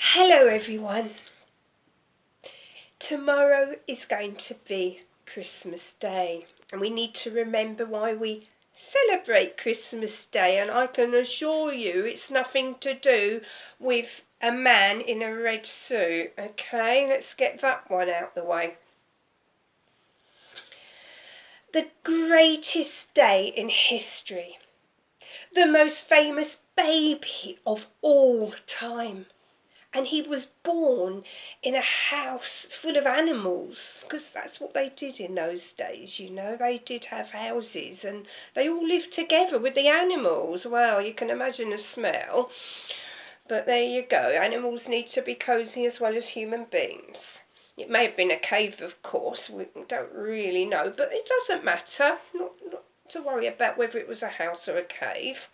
Hello everyone. Tomorrow is going to be Christmas Day and we need to remember why we celebrate Christmas Day, and I can assure you it's nothing to do with a man in a red suit. Okay, let's get that one out the way. The greatest day in history. The most famous baby of all time. And he was born in a house full of animals, because that's what they did in those days, you know. They did have houses and they all lived together with the animals. Well, you can imagine the smell. But there you go. Animals need to be cosy as well as human beings. It may have been a cave, of course. We don't really know, but it doesn't matter. Not to worry about whether it was a house or a cave.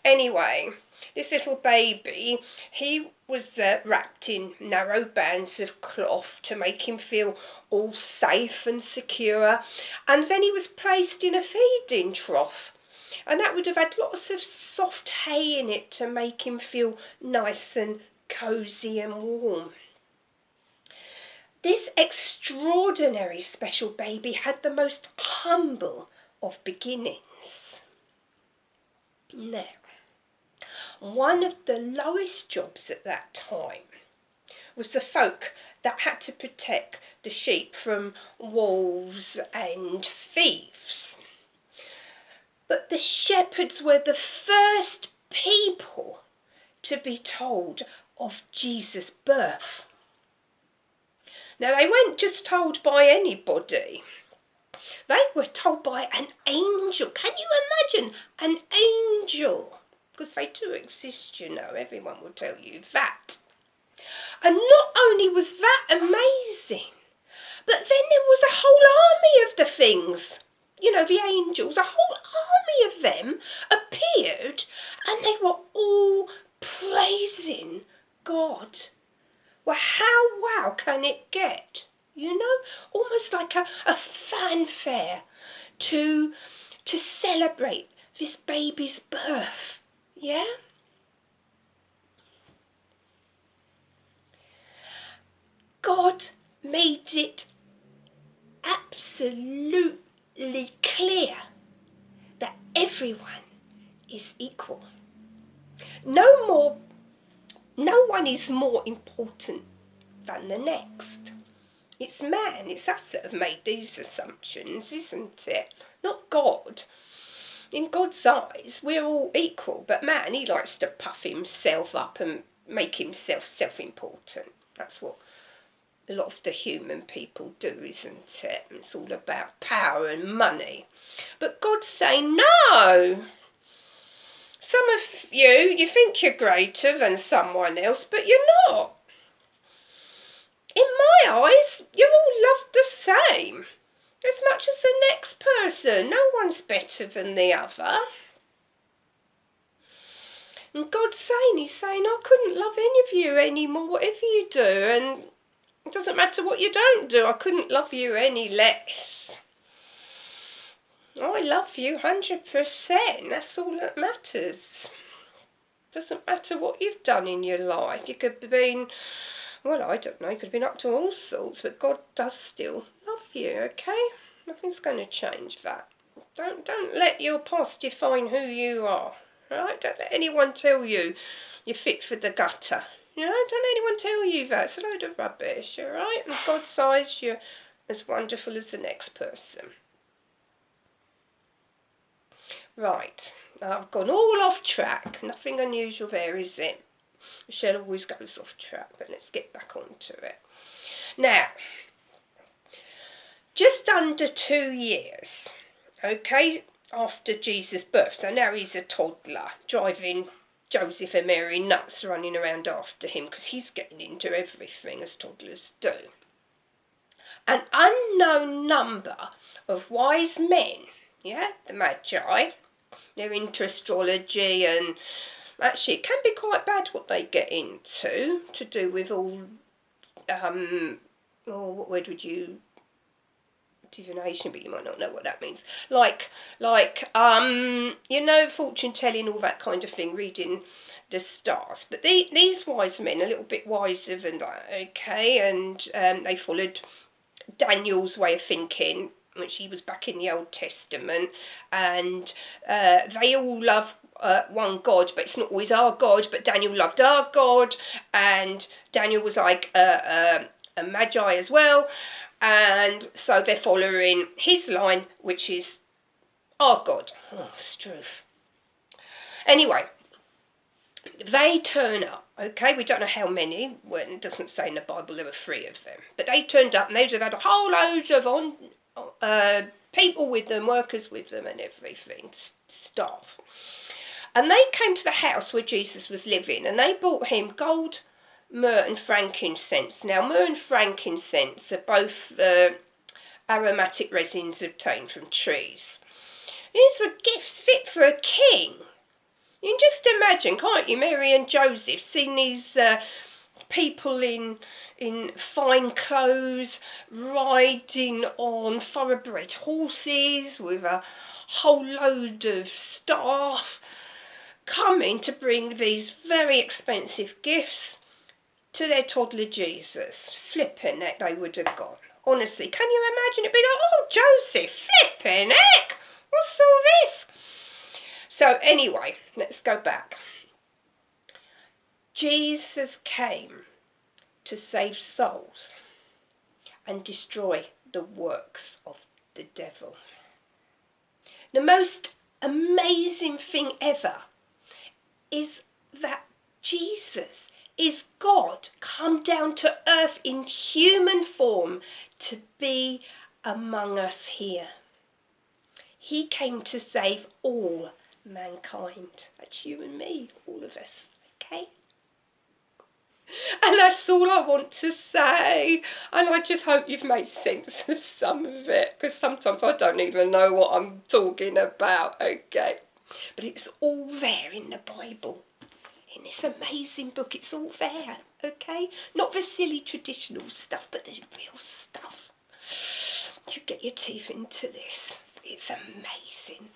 Anyway, this little baby, he was wrapped in narrow bands of cloth to make him feel all safe and secure, and then he was placed in a feeding trough, and that would have had lots of soft hay in it to make him feel nice and cosy and warm. This extraordinary special baby had the most humble of beginnings. Now, one of the lowest jobs at that time was the folk that had to protect the sheep from wolves and thieves. But the shepherds were the first people to be told of Jesus' birth. Now, they weren't just told by anybody. They were told by an angel. Can you imagine? An angel. Because they do exist, you know, everyone will tell you that. And not only was that amazing, but then there was a whole army of the things, you know, the angels, a whole army of them appeared, and they were all praising God. Well, how wow can it get? You know, almost like a fanfare to celebrate this baby's birth. Yeah? God made it absolutely clear that everyone is equal. No one is more important than the next. It's man, it's us that have made these assumptions, isn't it? Not God. In God's eyes, we're all equal, but man, he likes to puff himself up and make himself self-important. That's what a lot of the human people do, isn't it? It's all about power and money. But God's saying, no! Some of you think you're greater than someone else, but you're not. In my eyes, you're all loved the same, as much as the next person. No one's better than the other. And God's saying, he's saying, I couldn't love any of you anymore, whatever you do, and it doesn't matter what you don't do, I couldn't love you any less. I love you 100%, that's all that matters. Doesn't matter what you've done in your life. You could have been, well, I don't know, you could have been up to all sorts, but God does still love you, okay? Nothing's going to change that. Don't let your past define who you are, right? Don't let anyone tell you you're fit for the gutter. You know, don't let anyone tell you that. It's a load of rubbish, alright? In God's eyes, you're as wonderful as the next person. Right, I've gone all off track. Nothing unusual there, is it? Michele always goes off track, but let's get back onto it. Now, just under 2 years, okay, after Jesus' birth, so now he's a toddler, driving Joseph and Mary nuts, running around after him, because he's getting into everything, as toddlers do. An unknown number of wise men, yeah, the Magi, they're into astrology, and actually it can be quite bad what they get into, to do with all, what word would you, divination, but you might not know what that means. Like, you know, fortune telling, all that kind of thing, reading the stars. But these wise men, a little bit wiser than that, okay, and they followed Daniel's way of thinking, which he was back in the Old Testament, and they all love one God, but it's not always our God. But Daniel loved our God, and Daniel was like a magi as well, and so they're following his line, which is our God. Oh, struth. Anyway, they turn up, okay? We don't know how many, well, it doesn't say in the Bible there were 3 of them, but they turned up and they'd have had a whole load of people with them, workers with them and everything, staff. And they came to the house where Jesus was living and they brought him gold, myrrh and frankincense. Now, myrrh and frankincense are both aromatic resins obtained from trees. These were gifts fit for a king. You can just imagine, can't you, Mary and Joseph, seeing these people in fine clothes, riding on thoroughbred horses with a whole load of staff, coming to bring these very expensive gifts to their toddler Jesus. Flippin' heck, they would have gone. Honestly, can you imagine it being like, oh, Joseph, flippin' heck, what's all this? So anyway, let's go back. Jesus came to save souls and destroy the works of the devil. The most amazing thing ever is that Jesus is God come down to earth in human form to be among us here. He came to save all mankind. That's you and me, all of us, okay? And that's all I want to say. And I just hope you've made sense of some of it, because sometimes I don't even know what I'm talking about, okay? But it's all there in the Bible. In this amazing book, it's all there, okay? Not the silly traditional stuff, but the real stuff. You get your teeth into this. It's amazing.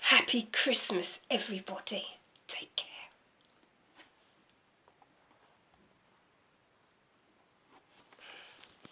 Happy Christmas, everybody.